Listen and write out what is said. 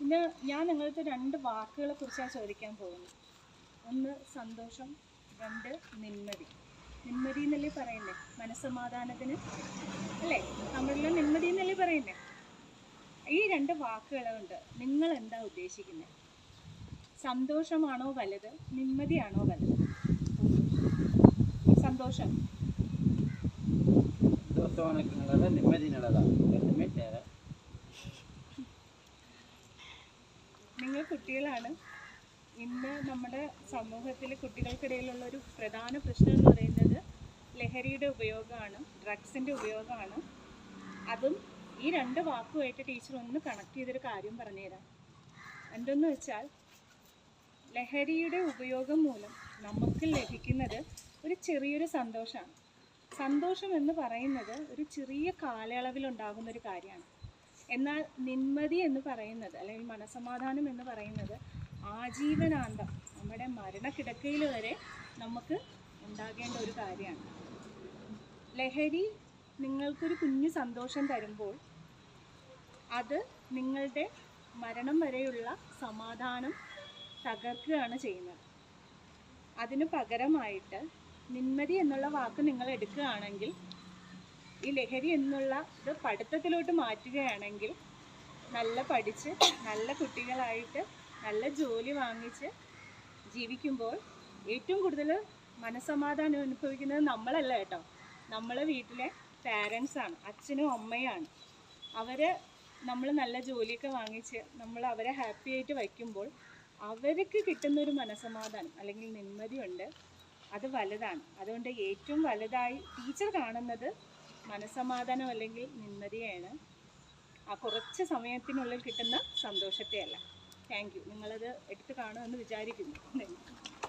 ഇന്ന് ഞാൻ നിങ്ങൾക്ക് 2 വാക്കുകളെ കുറിച്ചാണ് ചോദിക്കാൻ പോകുന്നത്. ഒന്ന് സന്തോഷം, 2 നിമ്മതി. നിമ്മതി എന്നല്ലേ പറയണ്ടേ മനസ്സമാധാനത്തിന്, അല്ലേ? നമ്മളിലെ നിമ്മതി എന്നല്ലേ പറയണ്ടേ? ഈ 2 വാക്കുകളെ കൊണ്ട് നിങ്ങൾ എന്താ ഉദ്ദേശിക്കുന്നത്? സന്തോഷമാണോ വലുത്, നിമ്മതിയാണോ വലുത്? സന്തോഷം നിങ്ങൾ കുട്ടികളാണ്. ഇന്ന് നമ്മുടെ സമൂഹത്തിൽ കുട്ടികൾക്കിടയിലുള്ള ഒരു പ്രധാന പ്രശ്നം എന്ന് പറയുന്നത് ലഹരിയുടെ ഉപയോഗമാണ്, ഡ്രഗ്സിൻ്റെ ഉപയോഗമാണ്. അതും ഈ 2 വാക്കുമായിട്ട് ടീച്ചർ ഒന്ന് കണക്ട് ചെയ്തൊരു കാര്യം പറഞ്ഞുതരാം. എന്തെന്ന് വെച്ചാൽ, ലഹരിയുടെ ഉപയോഗം മൂലം നമുക്ക് ലഭിക്കുന്നത് ഒരു ചെറിയൊരു സന്തോഷമാണ്. സന്തോഷം എന്ന് പറയുന്നത് ഒരു ചെറിയ കാലയളവിലുണ്ടാകുന്നൊരു കാര്യമാണ്. എന്നാൽ നിമ്മതി എന്ന് പറയുന്നത്, അല്ലെങ്കിൽ മനസ്സമാധാനം എന്ന് പറയുന്നത് ആജീവനാന്തം, നമ്മുടെ മരണക്കിടക്കയിൽ വരെ നമുക്ക് ഉണ്ടാകേണ്ട ഒരു കാര്യമാണ്. ലഹരി നിങ്ങൾക്കൊരു കുഞ്ഞു സന്തോഷം തരുമ്പോൾ അത് നിങ്ങളുടെ മരണം വരെയുള്ള സമാധാനം തകർക്കുകയാണ് ചെയ്യുന്നത്. അതിന് പകരമായിട്ട് നിമ്മതി എന്നുള്ള വാക്ക് നിങ്ങൾ എടുക്കുകയാണെങ്കിൽ, ഈ ലഹരി എന്നുള്ള ഇത് പഠിത്തത്തിലോട്ട് മാറ്റുകയാണെങ്കിൽ, നല്ല പഠിച്ച് നല്ല കുട്ടികളായിട്ട് നല്ല ജോലി വാങ്ങിച്ച് ജീവിക്കുമ്പോൾ ഏറ്റവും കൂടുതൽ മനസ്സമാധാനം അനുഭവിക്കുന്നത് നമ്മളല്ല കേട്ടോ, നമ്മളെ വീട്ടിലെ പാരൻസാണ്, അച്ഛനും അമ്മയാണ്. നമ്മൾ നല്ല ജോലിയൊക്കെ വാങ്ങിച്ച് നമ്മൾ അവരെ ഹാപ്പി ആയിട്ട് വയ്ക്കുമ്പോൾ അവർക്ക് കിട്ടുന്നൊരു മനസ്സമാധാനം അല്ലെങ്കിൽ നിമ്മതിയുണ്ട്, അത് വലുതാണ്. അതുകൊണ്ട് ഏറ്റവും വലുതായി ടീച്ചർ കാണുന്നത് മനസ്സമാധാനം അല്ലെങ്കിൽ നിമ്മതിയാണ്, ആ കുറച്ച് സമയത്തിനുള്ളിൽ കിട്ടുന്ന സന്തോഷത്തെയല്ല. Thank you. നിങ്ങളത് എടുത്ത് കാണുമെന്ന് വിചാരിക്കുന്നു.